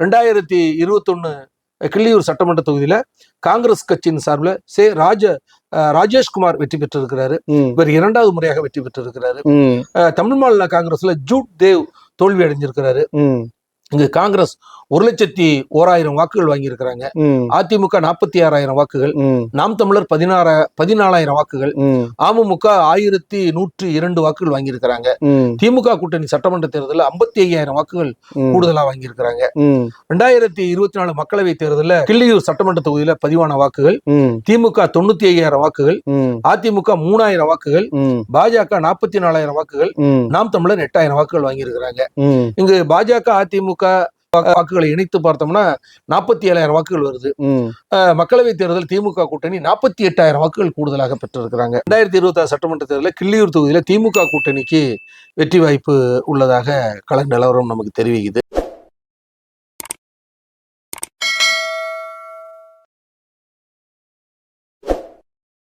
2021 கிள்ளியூர் சட்டமன்ற தொகுதியில காங்கிரஸ் கட்சியின் சார்பில் ராஜேஷ்குமார் வெற்றி பெற்றிருக்கிறாரு. இவர் 2வது முறையாக வெற்றி பெற்றிருக்கிறாரு. தமிழ் மாநில காங்கிரஸ்ல ஜூட் தேவ் தோல்வி அடைஞ்சிருக்கிறாரு. இங்கு காங்கிரஸ் 1,01,000 வாக்குகள் வாங்கியிருக்கிறாங்க. அதிமுக 46,000 வாக்குகள், நாம் தமிழர் 14,000 வாக்குகள், அமமுக 1,102 வாக்குகள் வாங்கியிருக்கிறாங்க. திமுக கூட்டணி சட்டமன்ற தேர்தலில் 55,000 வாக்குகள் கூடுதலா வாங்கியிருக்கிறாங்க. 2024 மக்களவை தேர்தலில் கிள்ளியூர் சட்டமன்ற தொகுதியில பதிவான வாக்குகள் திமுக 95,000 வாக்குகள், அதிமுக 3,000 வாக்குகள், பாஜக 44,000 வாக்குகள், நாம் தமிழர் 8,000 வாக்குகள் வாங்கியிருக்கிறாங்க. இங்கு பாஜக அதிமுக வாக்குகளை இணைத்து பார்த்தோம்னா 47,000 வாக்குகள் வருது. மக்களவை தேர்தல் திமுக கூட்டணி 48,000 வாக்குகள் கூடுதலாக பெற்றிருக்கிறாங்க. 2026 சட்டமன்ற தேர்தலில் கிள்ளியூர் தொகுதியில திமுக கூட்டணிக்கு வெற்றி வாய்ப்பு உள்ளதாக கள நிலவரம் நமக்கு தெரிவிக்குது.